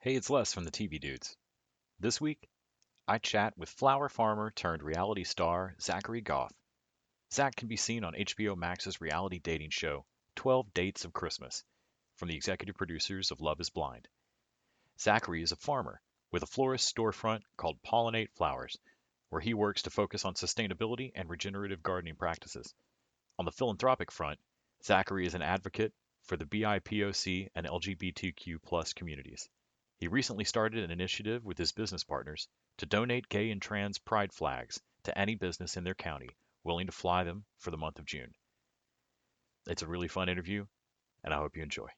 Hey, it's Les from the TV Dudes. This week, I chat with flower farmer turned reality star Zachary Goff. Zach can be seen on HBO Max's reality dating show, 12 Dates of Christmas, from the executive producers of Love is Blind. Zachary is a farmer with a florist storefront called Pollinate Flowers, where he works to focus on sustainability and regenerative gardening practices. On the philanthropic front, Zachary is an advocate for the BIPOC and LGBTQ communities. He recently started an initiative with his business partners to donate gay and trans pride flags to any business in their county willing to fly them for the month of June. It's a really fun interview, and I hope you enjoy.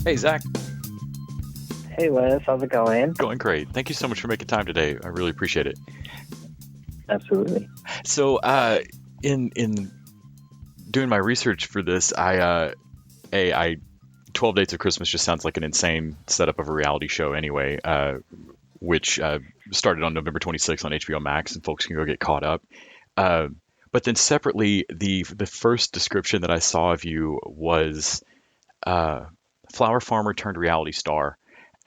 Hey, Zach. Hey Liz, how's it going? Going great. Thank you so much for making time today. I really appreciate it. Absolutely. So, in doing my research for this, I 12 Dates of Christmas just sounds like an insane setup of a reality show anyway, which started on November 26th on HBO Max, and folks can go get caught up. Uh, but then separately, the first description that I saw of you was uh, flower farmer turned reality star.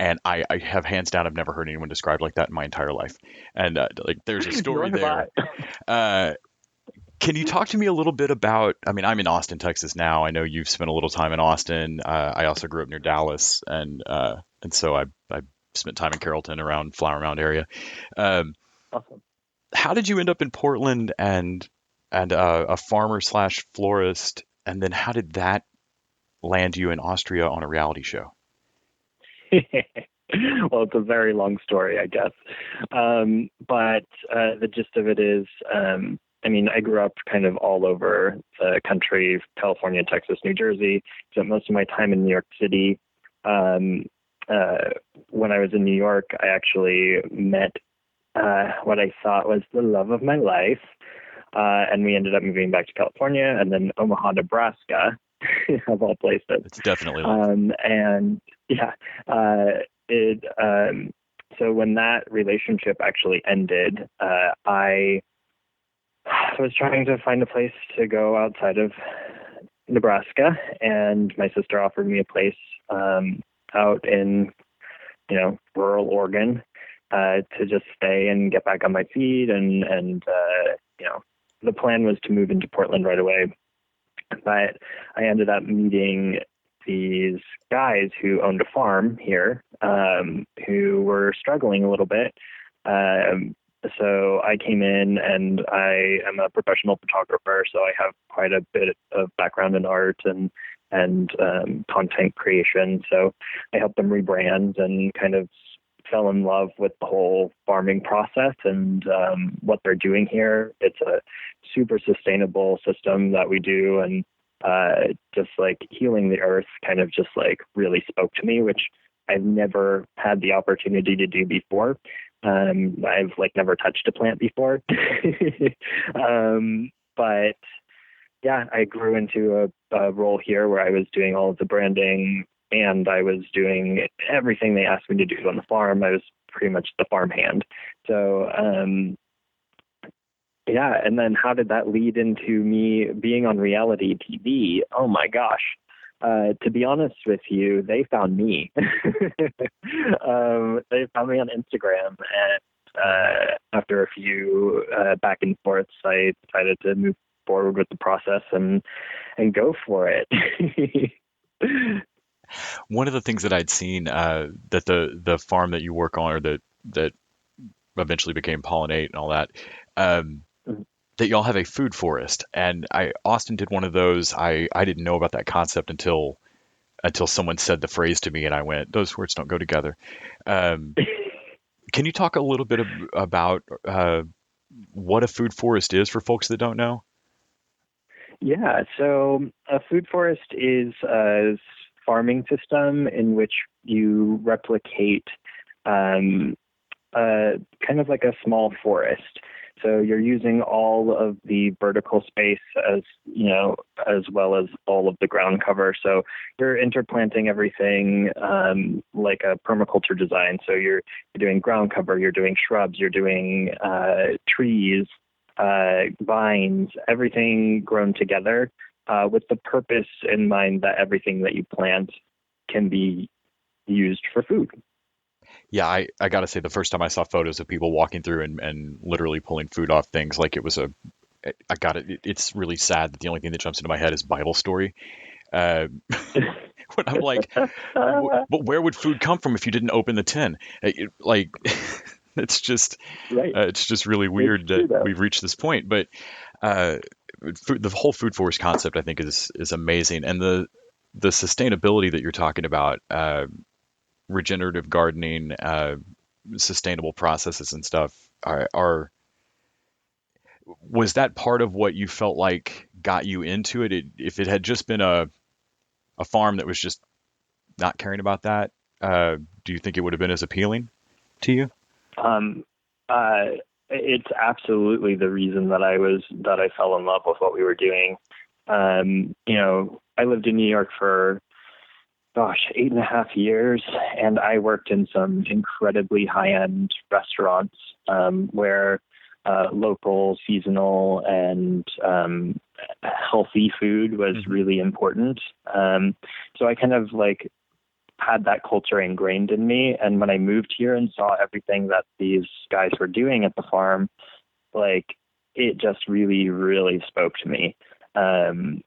And I have hands down, I've never heard anyone described like that in my entire life. And like, there's a story Nor have there. Uh, can you talk to me a little bit about? I mean, I'm in Austin, Texas now. I know you've spent a little time in Austin. I also grew up near Dallas, and so I spent time in Carrollton around Flower Mound area. Um, Awesome. how did you end up in Portland and a farmer slash florist, and then how did that land you in Austria on a reality show? Well, it's a very long story, I guess. But the gist of it is, I mean, I grew up kind of all over the country, California, Texas, New Jersey. Spent most of my time in New York City. Um, when I was in New York, I actually met what I thought was the love of my life. And we ended up moving back to California and then Omaha, Nebraska, of all places. It's definitely like And yeah, it. So when that relationship actually ended, I was trying to find a place to go outside of Nebraska, and my sister offered me a place out in, rural Oregon to just stay and get back on my feet, and the plan was to move into Portland right away. But I ended up meeting these guys who owned a farm here, who were struggling a little bit. So I came in, and I am a professional photographer, so I have quite a bit of background in art and content creation. So I helped them rebrand and kind of fell in love with the whole farming process and what they're doing here. It's a super sustainable system that we do, and just like healing the earth kind of just like really spoke to me, which I've never had the opportunity to do before. I've like never touched a plant before. But yeah, I grew into a role here where I was doing all of the branding, and I was doing everything they asked me to do on the farm. I was pretty much the farm hand. So, yeah. And then how did that lead into me being on reality TV? Oh my gosh. To be honest with you, they found me. They found me on Instagram, and after a few back and forths, I decided to move forward with the process and go for it. one of the things that I'd seen that the farm that you work on, or that eventually became Pollinate and all that, that y'all have a food forest. And Austin did one of those. I didn't know about that concept until someone said the phrase to me, and I went, those words don't go together. Um, can you talk a little bit about what a food forest is for folks that don't know? Yeah, so a food forest is a farming system in which you replicate um, kind of like a small forest. So you're using all of the vertical space as as well as all of the ground cover. So you're interplanting everything like a permaculture design. So you're doing ground cover, you're doing shrubs, you're doing trees, vines, everything grown together with the purpose in mind that everything that you plant can be used for food. Yeah, I gotta say, the first time I saw photos of people walking through and literally pulling food off things like it was I got it. It's really sad that the only thing that jumps into my head is Bible story. Uh, when I'm like, but where would food come from if you didn't open the tin? Like, it's just, Right. it's just really It's weird true that though. we've reached this point. But uh, the whole food forest concept, I think, is amazing, and the sustainability that you're talking about, regenerative gardening, sustainable processes and stuff are was that part of what you felt like got you into it? If it had just been a farm that was just not caring about that, do you think it would have been as appealing to you? Um, it's absolutely the reason that I fell in love with what we were doing. I lived in New York for 8.5 years, and I worked in some incredibly high-end restaurants where local, seasonal, and healthy food was Hmm. really important. So I kind of like had that culture ingrained in me. And when I moved here and saw everything that these guys were doing at the farm, like it just really, really spoke to me. Um,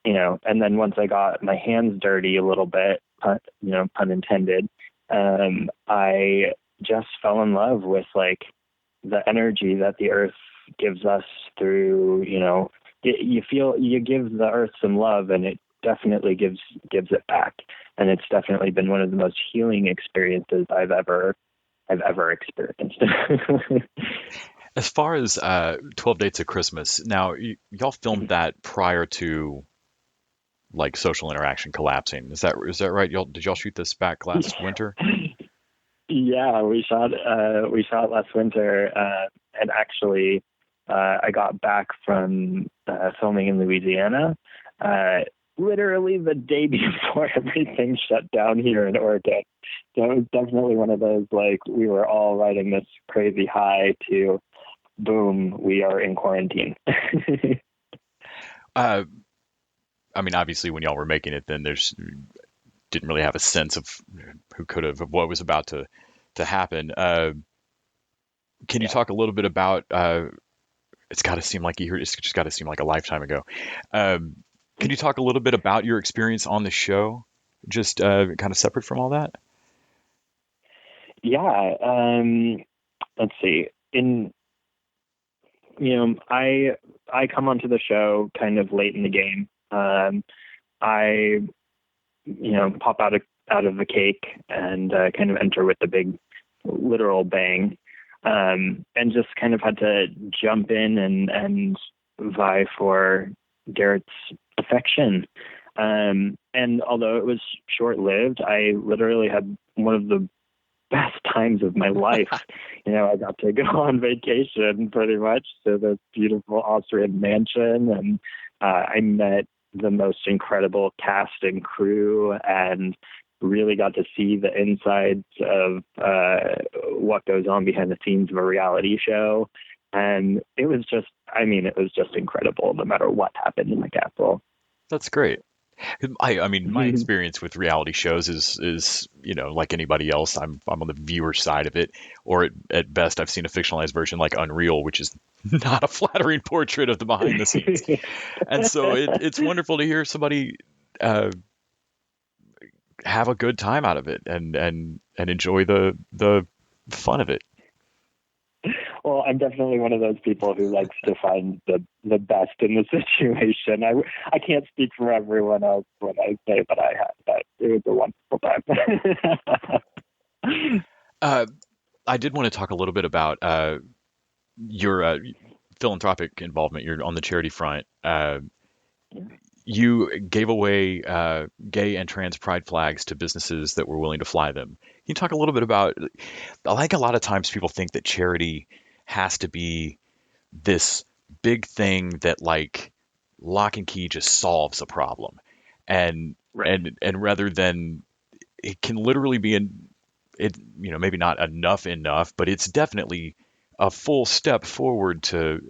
and then once I got my hands dirty a little bit, pun intended, I just fell in love with like the energy that the earth gives us through, you feel you give the earth some love and it definitely gives it back. And it's definitely been one of the most healing experiences I've ever experienced. As far as 12 Dates of Christmas, now y'all filmed that prior to like social interaction collapsing. Is that right? Did y'all shoot this back last winter? Yeah, we shot last winter, and actually, I got back from filming in Louisiana, uh, literally the day before everything shut down here in Oregon. So it was definitely one of those like we were all riding this crazy high to boom, we are in quarantine. Uh, I mean, obviously, when y'all were making it, then there's didn't really have a sense of who could have of what was about to happen. Can you Yeah. talk a little bit about? It's got to seem like it's just got to seem like a lifetime ago. Um, can you talk a little bit about your experience on the show, just kind of separate from all that? Yeah. Let's see. I come onto the show kind of late in the game. I pop out of the cake and kind of enter with the big literal bang, and just kind of had to jump in and vie for Garrett's affection. And although it was short lived, I literally had one of the best times of my life. I got to go on vacation pretty much to this beautiful Austrian mansion, and I met the most incredible cast and crew, and really got to see the insides of what goes on behind the scenes of a reality show. And it was just incredible no matter what happened in the castle. That's great. I mean, my experience with reality shows is like anybody else. I'm on the viewer side of it, or at best, I've seen a fictionalized version like Unreal, which is not a flattering portrait of the behind the scenes. And so it's wonderful to hear somebody uh, have a good time out of it and enjoy the fun of it. Well, I'm definitely one of those people who likes to find the best in the situation. I can't speak for everyone else when I say that I had that. It was a wonderful time. Uh, I did want to talk a little bit about your philanthropic involvement. You're on the charity front. Yeah. You gave away gay and trans pride flags to businesses that were willing to fly them. Can you talk a little bit about, I like a lot of times people think that charity has to be this big thing that like lock and key just solves a problem. And Right. and rather than it can literally be it maybe not enough, but it's definitely a full step forward to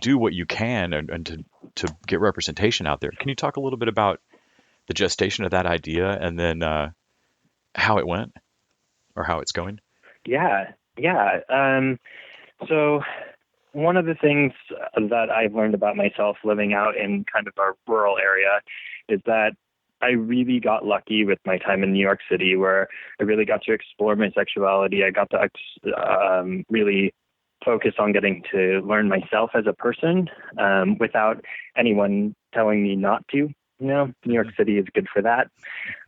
do what you can and to get representation out there. Can you talk a little bit about the gestation of that idea and then how it went or how it's going? Yeah. Yeah. So one of the things that I've learned about myself living out in kind of a rural area is that I really got lucky with my time in New York City, where I really got to explore my sexuality. I got to really focus on getting to learn myself as a person without anyone telling me not to. New York City is good for that.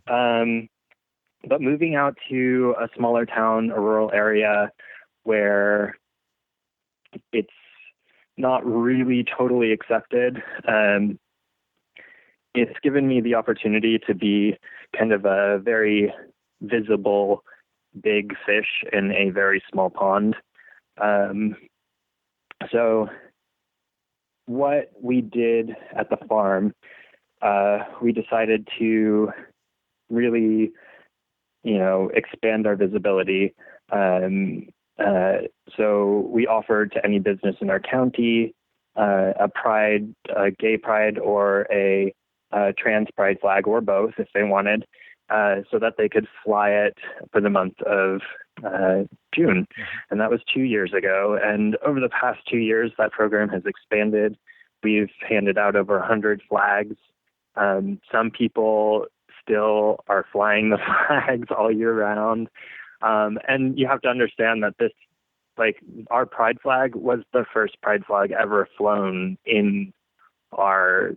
But moving out to a smaller town, a rural area where it's not really totally accepted, it's given me the opportunity to be kind of a very visible big fish in a very small pond. So what we did at the farm, we decided to really, expand our visibility. So we offered to any business in our county a gay pride, or a trans pride flag, or both if they wanted, so that they could fly it for the month of June. And that was 2 years ago. And over the past 2 years, that program has expanded. We've handed out over 100 flags. Some people still are flying the flags all year round. And you have to understand that this, our pride flag was the first pride flag ever flown in our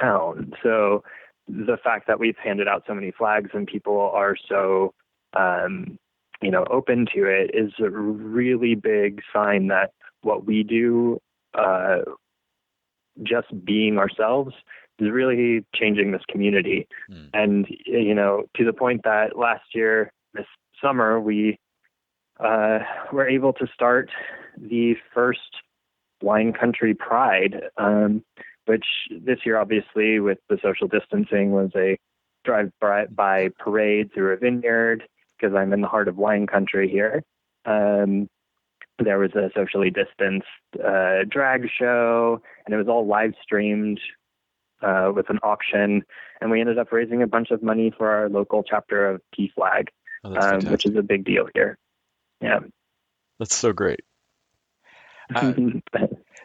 town. So the fact that we've handed out so many flags and people are so, open to it is a really big sign that what we do, just being ourselves, is really changing this community. And, to the point that last year, this summer, we were able to start the first wine country pride, which this year, obviously, with the social distancing, was a drive-by parade through a vineyard, because I'm in the heart of wine country here. There was a socially distanced drag show, and it was all live streamed with an auction. And we ended up raising a bunch of money for our local chapter of PFLAG, which is a big deal here. Yeah. That's so great.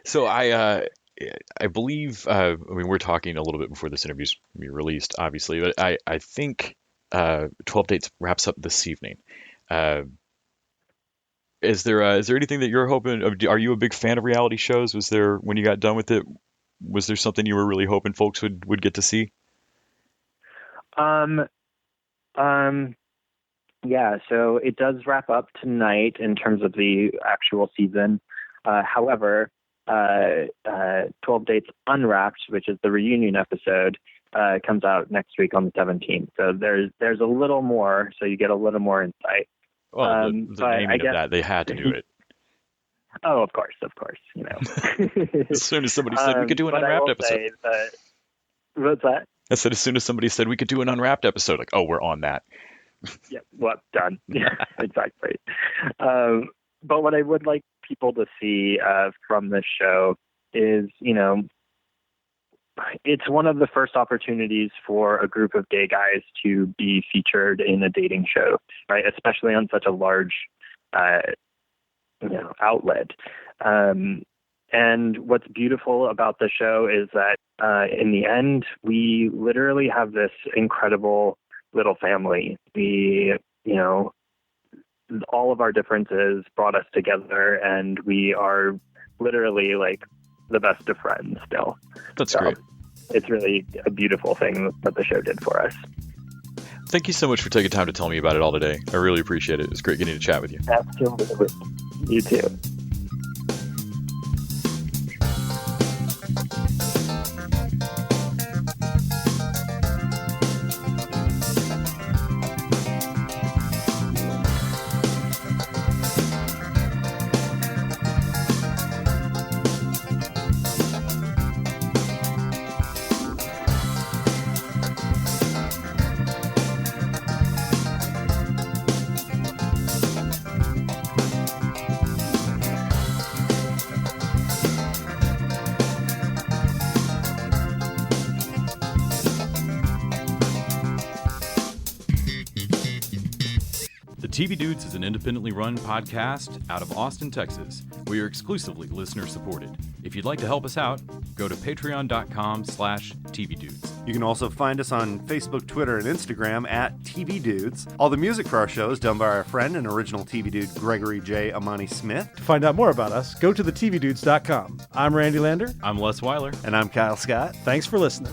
So I believe, we're talking a little bit before this interview's going to be released, obviously, but I think 12 Dates wraps up this evening. Is there anything that you're hoping? Are you a big fan of reality shows? Was there, when you got done with it, was there something you were really hoping folks would get to see? Yeah, so it does wrap up tonight in terms of the actual season. However, 12 Dates Unwrapped, which is the reunion episode, comes out next week on the 17th. So there's a little more, so you get a little more insight. Well, the naming of that, they had to do it. Oh, of course. As soon as somebody said we could do an Unwrapped episode. What's that? I said, as soon as somebody said we could do an Unwrapped episode, like, oh, we're on that. Yeah, well, done. Yeah, exactly. But what I would like people to see from this show is, it's one of the first opportunities for a group of gay guys to be featured in a dating show, right? Especially on such a large, outlet. And what's beautiful about the show is that in the end, we literally have this incredible little family. We, all of our differences brought us together, and we are literally like the best of friends still. That's great. It's really a beautiful thing that the show did for us. Thank you so much for taking time to tell me about it all today. I really appreciate it. It was great getting to chat with you. Absolutely. You too. TV Dudes is an independently run podcast out of Austin, Texas. We are exclusively listener supported. If you'd like to help us out, go to patreon.com/tvdudes. You can also find us on Facebook, Twitter, and Instagram at TV Dudes. All the music for our show is done by our friend and original TV Dude Gregory J. Amani Smith. To find out more about us, go to thetvdudes.com. I'm Randy Lander. I'm Les Weiler. And I'm Kyle Scott. Thanks for listening.